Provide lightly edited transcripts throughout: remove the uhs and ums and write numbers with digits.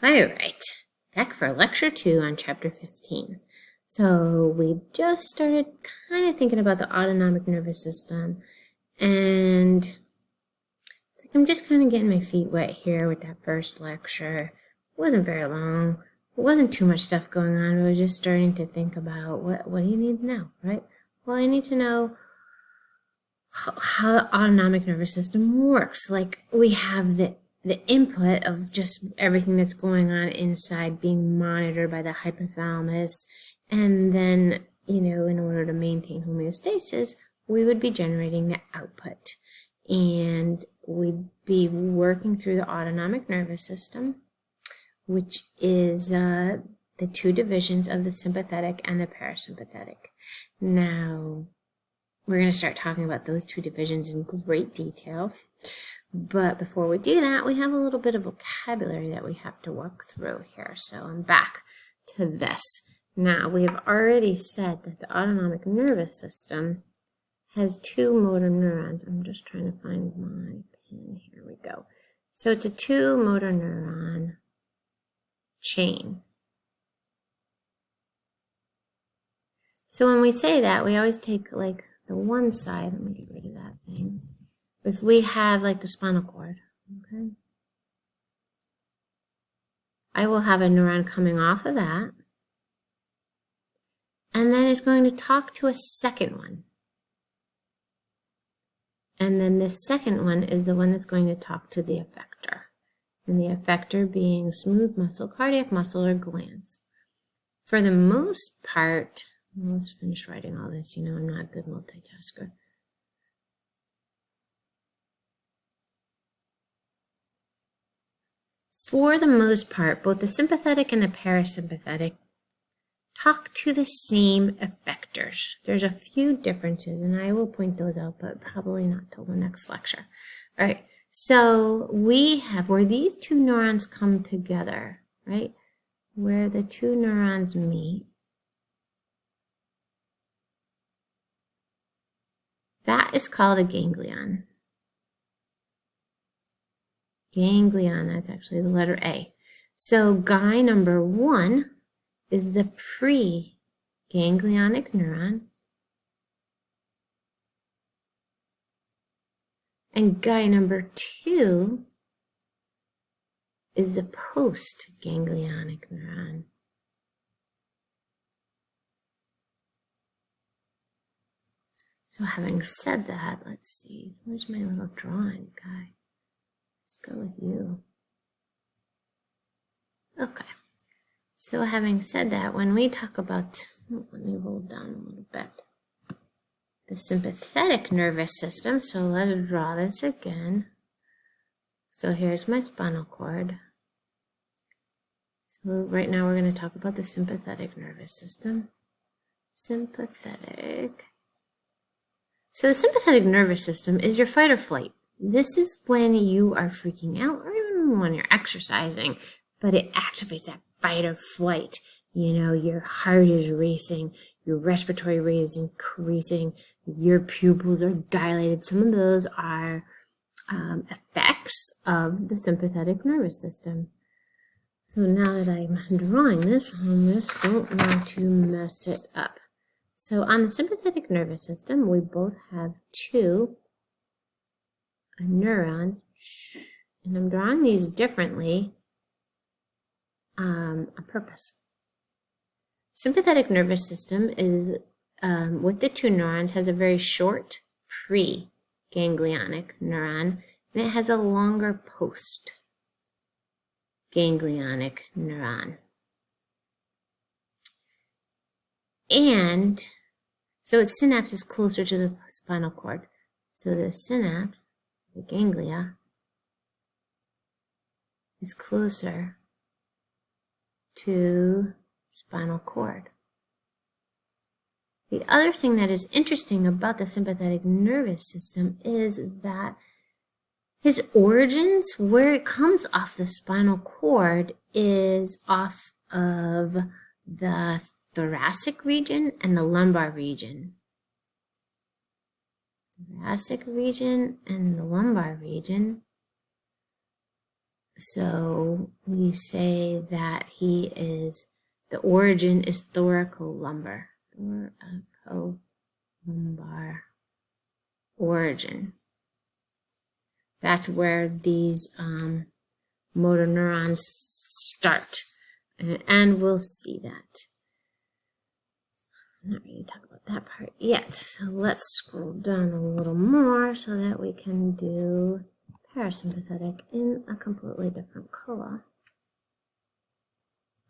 All right, back for lecture 2 on chapter 15. So we just started kind of thinking about the autonomic nervous system, and it's like I'm just kind of getting my feet wet here with that first lecture. It wasn't very long. It wasn't too much stuff going on. We were just starting to think about what do you need to know, right? Well, I need to know how the autonomic nervous system works. Like, we have the input of just everything that's going on inside being monitored by the hypothalamus, and then, in order to maintain homeostasis, we would be generating the output, and we'd be working through the autonomic nervous system, which is the two divisions of the sympathetic and the parasympathetic. Now, we're going to start talking about those two divisions in great detail. But before we do that, we have a little bit of vocabulary that we have to work through here. So I'm back to this. Now, we have already said that the autonomic nervous system has two motor neurons. I'm just trying to find my pin. Here we go. So it's a two motor neuron chain. So when we say that, we always take like the one side. Let me get rid of that thing. If we have like the spinal cord, okay, I will have a neuron coming off of that, and then it's going to talk to a second one. And then this second one is the one that's going to talk to the effector. And the effector being smooth muscle, cardiac muscle, or glands. For the most part, let's finish writing all this. I'm not a good multitasker. For the most part, both the sympathetic and the parasympathetic talk to the same effectors. There's a few differences, and I will point those out, but probably not till the next lecture. All right, so we have where these two neurons come together, right? Where the two neurons meet. That is called a ganglion. Ganglion, that's actually the letter A. So guy number 1 is the pre-ganglionic neuron. And guy number 2 is the post-ganglionic neuron. So having said that, let's see, where's my little drawing guy? Let's go with you. Okay. So having said that, when we talk about, let me roll down a little bit, the sympathetic nervous system, so let's draw this again. So here's my spinal cord. So right now we're going to talk about the sympathetic nervous system. Sympathetic. So the sympathetic nervous system is your fight or flight. This is when you are freaking out, or even when you're exercising, but it activates that fight or flight. Your heart is racing, your respiratory rate is increasing, your pupils are dilated. Some of those are effects of the sympathetic nervous system. So now that I'm drawing this, I just don't want to mess it up. So on the sympathetic nervous system, we both have two neurons, and I'm drawing these differently on purpose. Sympathetic nervous system is, with the two neurons, has a very short pre-ganglionic neuron, and it has a longer post-ganglionic neuron. And so its synapse is closer to the spinal cord. So the synapse, the ganglia, is closer to spinal cord. The other thing that is interesting about the sympathetic nervous system is that his origins, where it comes off the spinal cord, is off of the thoracic region and the lumbar region. Thoracic region and the lumbar region So we say that the origin is thoracolumbar. Thoracolumbar origin. That's where these motor neurons start. And we'll see that. I'm not ready to talk about that part yet. So let's scroll down a little more so that we can do parasympathetic in a completely different color.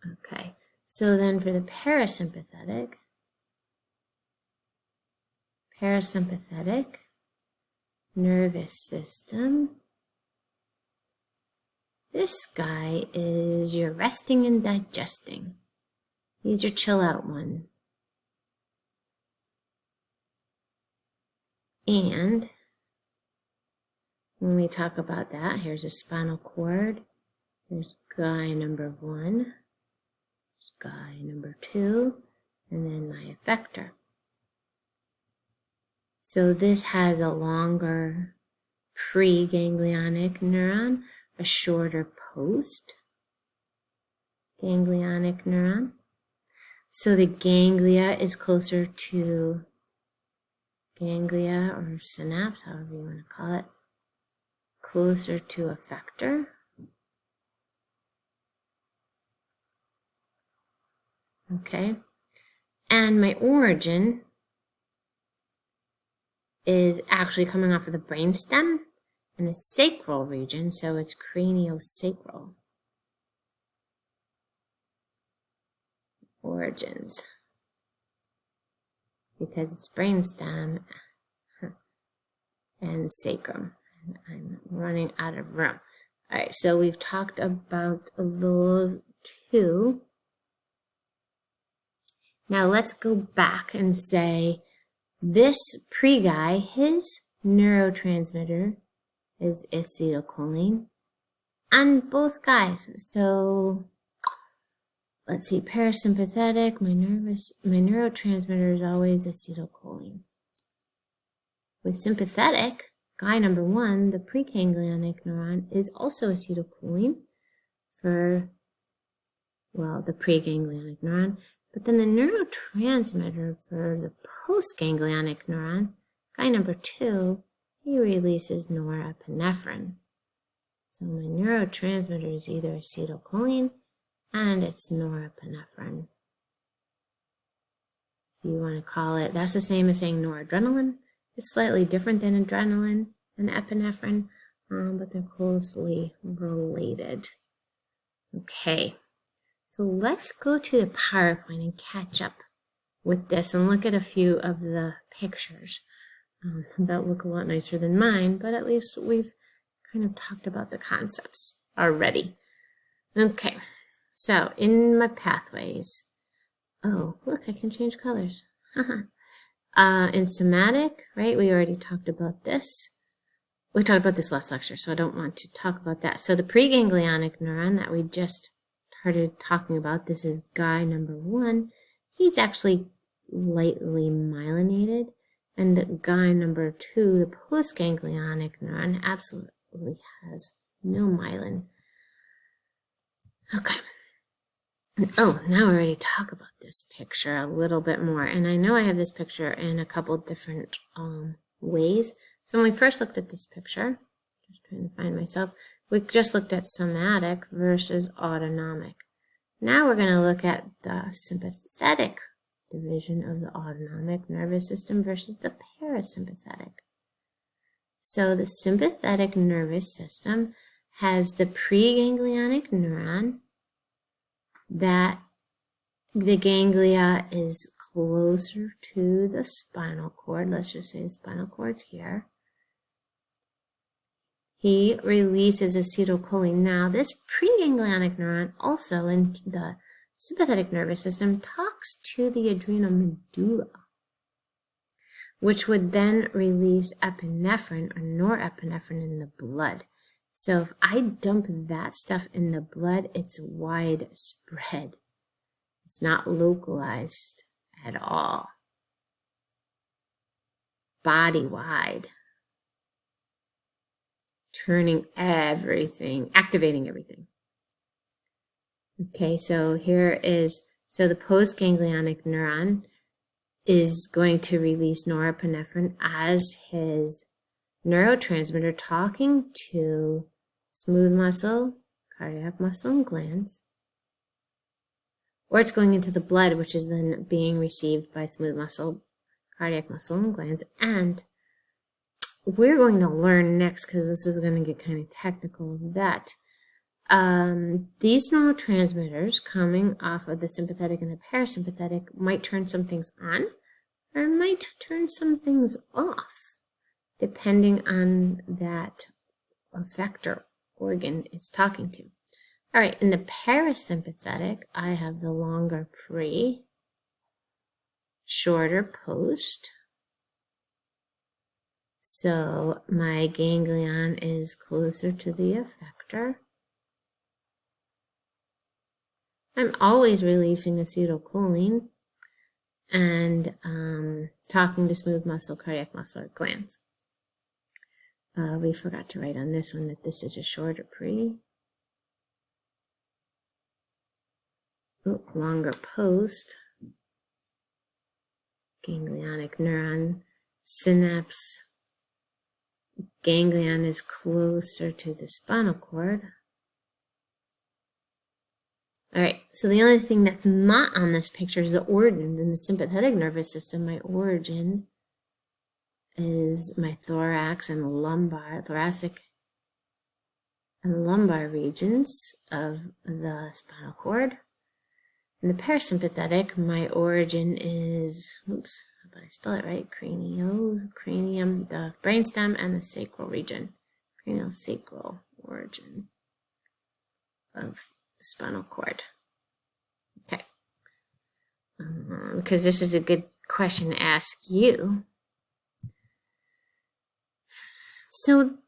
Okay, so then for the parasympathetic nervous system, this guy is your resting and digesting. He's your chill out one. And when we talk about that, here's a spinal cord. Here's guy number 1. Here's guy number 2. And then my effector. So this has a longer preganglionic neuron, a shorter post-ganglionic neuron. So the ganglia is closer to ganglia or synapse, however you want to call it, closer to effector. Okay, and my origin is actually coming off of the brainstem in the sacral region, so it's craniosacral origins. Because it's brainstem and sacrum. And I'm running out of room. All right, so we've talked about those two. Now let's go back and say this pre-guy, his neurotransmitter is acetylcholine on both guys. So let's see, parasympathetic, my neurotransmitter is always acetylcholine. With sympathetic, guy number 1, the preganglionic neuron, is also acetylcholine for, well, the preganglionic neuron. But then the neurotransmitter for the postganglionic neuron, guy number 2, he releases norepinephrine. So my neurotransmitter is either acetylcholine and it's norepinephrine. So you want to call it, that's the same as saying noradrenaline. It's slightly different than adrenaline and epinephrine, but they're closely related. Okay, so let's go to the PowerPoint and catch up with this and look at a few of the pictures that look a lot nicer than mine, but at least we've kind of talked about the concepts already. Okay. So, in my pathways, oh, look, I can change colors. In somatic, right, we already talked about this. We talked about this last lecture, so I don't want to talk about that. So the preganglionic neuron that we just started talking about, this is guy number 1. He's actually lightly myelinated. And the guy number 2, the postganglionic neuron, absolutely has no myelin. Okay. Oh, now we're ready to talk about this picture a little bit more. And I know I have this picture in a couple different ways. So when we first looked at this picture, just trying to find myself, we just looked at somatic versus autonomic. Now we're going to look at the sympathetic division of the autonomic nervous system versus the parasympathetic. So the sympathetic nervous system has the preganglionic neuron, that the ganglia is closer to the spinal cord. Let's just say the spinal cord's here. He releases acetylcholine. Now, this preganglionic neuron also in the sympathetic nervous system talks to the adrenal medulla, which would then release epinephrine or norepinephrine in the blood. So if I dump that stuff in the blood, it's widespread. It's not localized at all. Body-wide. turning everything, activating everything. Okay, so here is, so the postganglionic neuron is going to release norepinephrine as his neurotransmitter, talking to smooth muscle, cardiac muscle, and glands. Or it's going into the blood, which is then being received by smooth muscle, cardiac muscle, and glands. And we're going to learn next, because this is going to get kind of technical, that these neurotransmitters coming off of the sympathetic and the parasympathetic might turn some things on or might turn some things off, depending on that effector organ it's talking to. All right, in the parasympathetic, I have the longer pre, shorter post. So my ganglion is closer to the effector. I'm always releasing acetylcholine and talking to smooth muscle, cardiac muscle, or glands. We forgot to write on this one that this is a shorter pre. Longer post. Ganglionic neuron synapse. Ganglion is closer to the spinal cord. All right, so the only thing that's not on this picture is the origin in the sympathetic nervous system. My origin is my thorax and lumbar, thoracic and lumbar regions of the spinal cord. In the parasympathetic, my origin is, oops, how about I spell it right? Cranium, the brainstem, and the sacral region. Cranial-sacral origin of the spinal cord. Okay. Because this is a good question to ask you. So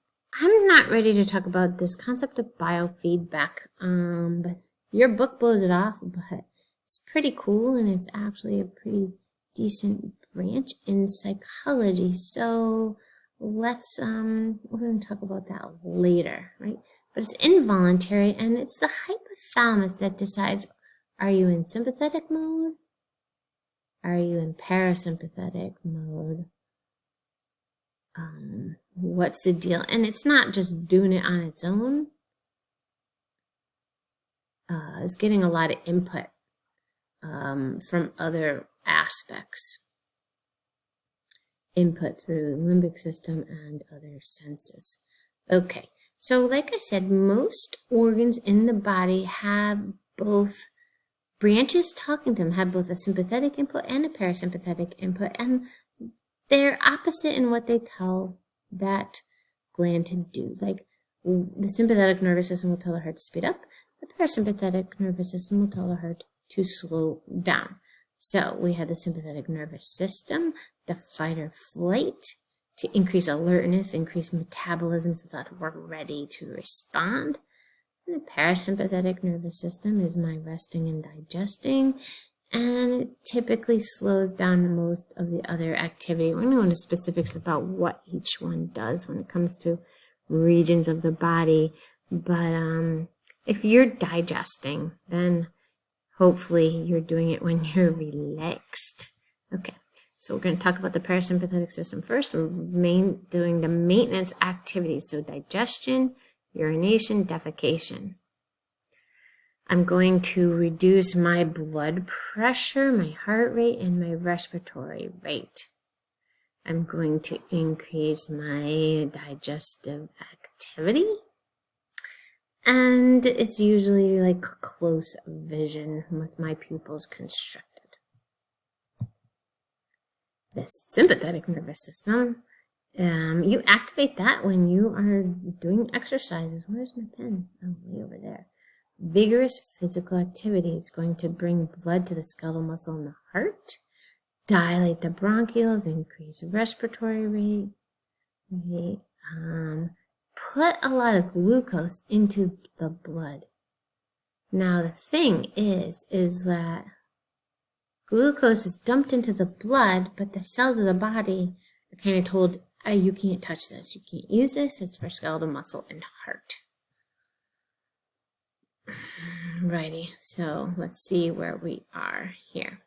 I'm not ready to talk about this concept of biofeedback, but your book blows it off, but it's pretty cool, and it's actually a pretty decent branch in psychology. So let's, we're going to talk about that later, right? But it's involuntary, and it's the hypothalamus that decides, are you in sympathetic mode? Are you in parasympathetic mode? What's the deal? And it's not just doing it on its own. It's getting a lot of input from other aspects. Input through the limbic system and other senses. Okay, so like I said, most organs in the body have both branches talking to them, have both a sympathetic input and a parasympathetic input, and they're opposite in what they tell that gland to do. Like the sympathetic nervous system will tell the heart to speed up, the parasympathetic nervous system will tell the heart to slow down. So we have the sympathetic nervous system, the fight or flight, to increase alertness, increase metabolism so that we're ready to respond. And the parasympathetic nervous system is my resting and digesting, and it typically slows down most of the other activity. We're going to go into specifics about what each one does when it comes to regions of the body. But if you're digesting, then hopefully you're doing it when you're relaxed. Okay, so we're going to talk about the parasympathetic system first. We're doing the maintenance activities, so digestion, urination, defecation. I'm going to reduce my blood pressure, my heart rate, and my respiratory rate. I'm going to increase my digestive activity. And it's usually like close vision with my pupils constricted. The sympathetic nervous system, you activate that when you are doing exercises. Where's my pen? Oh, way over there. Vigorous physical activity. It's going to bring blood to the skeletal muscle in the heart, dilate the bronchioles, increase respiratory rate, put a lot of glucose into the blood. Now the thing is that glucose is dumped into the blood, but the cells of the body are kind of told, you can't touch this. You can't use this. It's for skeletal muscle and heart. Righty, so let's see where we are here.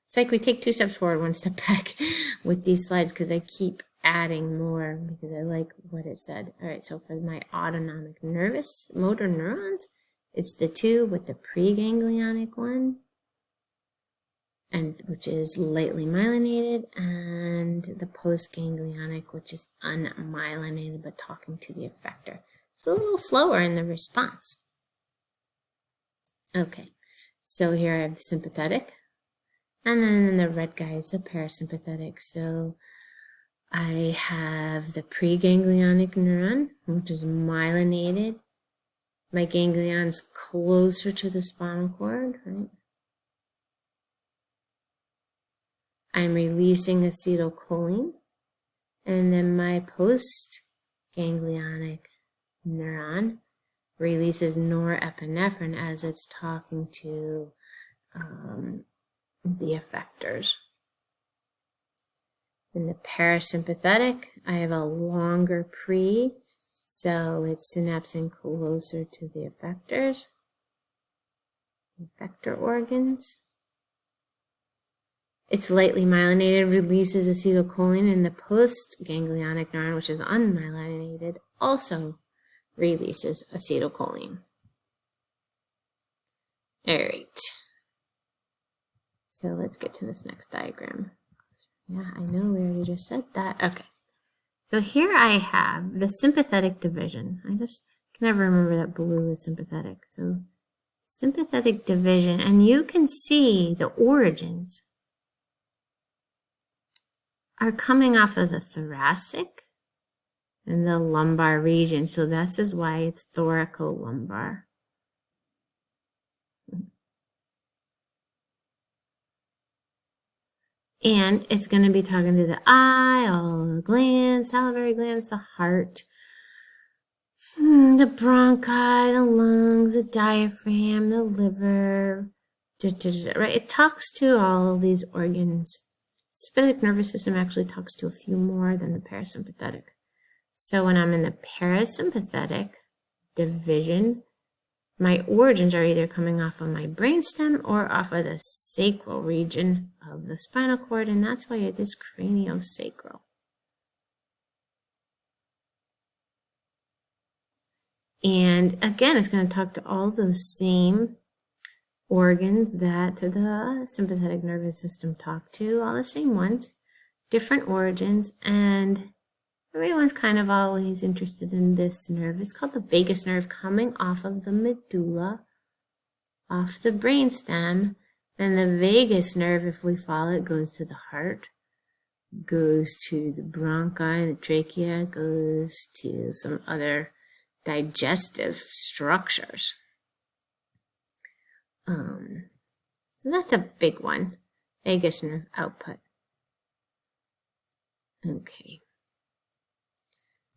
It's like we take 2 steps forward, 1 step back with these slides because I keep adding more because I like what it said. All right, so for my autonomic nervous motor neurons, it's the 2 with the preganglionic one, and which is lightly myelinated, and the postganglionic, which is unmyelinated but talking to the effector. It's a little slower in the response. Okay, so here I have the sympathetic, and then the red guy is the parasympathetic. So I have the preganglionic neuron, which is myelinated. My ganglion is closer to the spinal cord, right? I'm releasing acetylcholine, and then my postganglionic neuron releases norepinephrine as it's talking to the effectors. In the parasympathetic, I have a longer pre, so it's synapsing closer to the effectors, effector organs. It's lightly myelinated, releases acetylcholine, and the postganglionic neuron, which is unmyelinated, also releases acetylcholine. All right. So let's get to this next diagram. Yeah, I know we already just said that. Okay. So here I have the sympathetic division. I just can never remember that blue is sympathetic. So sympathetic division, and you can see the origins are coming off of the thoracic and the lumbar region. So this is why it's thoracolumbar. And it's going to be talking to the eye, all the glands, salivary glands, the heart, the bronchi, the lungs, the diaphragm, the liver, right? It talks to all of these organs. Sympathetic nervous system actually talks to a few more than the parasympathetic. So when I'm in the parasympathetic division, my origins are either coming off of my brainstem or off of the sacral region of the spinal cord, and that's why it is craniosacral. And again, it's going to talk to all those same organs that the sympathetic nervous system talk to, all the same ones, different origins, and everyone's kind of always interested in this nerve. It's called the vagus nerve, coming off of the medulla, off the brainstem, and the vagus nerve, if we follow it, goes to the heart, goes to the bronchi, the trachea, goes to some other digestive structures. So that's a big one, vagus nerve output. Okay.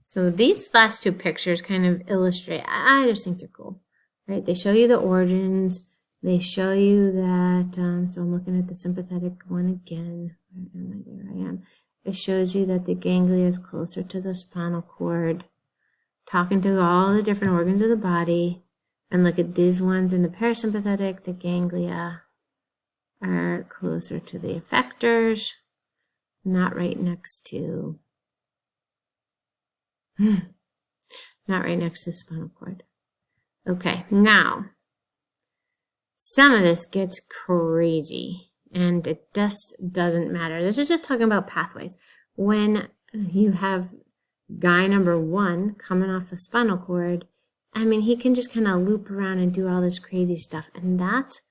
So these last 2 pictures kind of illustrate, I just think they're cool, right? They show you the origins. They show you that, so I'm looking at the sympathetic one again. Where am I? There I am. It shows you that the ganglia is closer to the spinal cord, talking to all the different organs of the body. And look at these ones in the parasympathetic, the ganglia are closer to the effectors, not right next to the spinal cord. Okay, now, some of this gets crazy, and it just doesn't matter. This is just talking about pathways. When you have guy number 1 coming off the spinal cord, I mean, he can just kind of loop around and do all this crazy stuff, and that's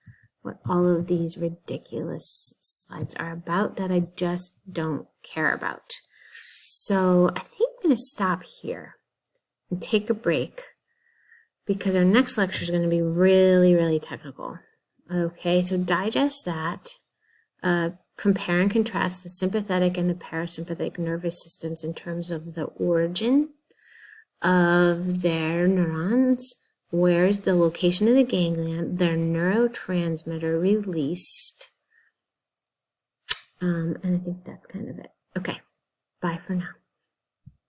what all of these ridiculous slides are about that I just don't care about. So I think I'm going to stop here and take a break because our next lecture is going to be really, really technical. Okay, so digest that, compare and contrast the sympathetic and the parasympathetic nervous systems in terms of the origin of their neurons, where's the location of the ganglion, their neurotransmitter released, and I think that's kind of it. Okay, Bye for now.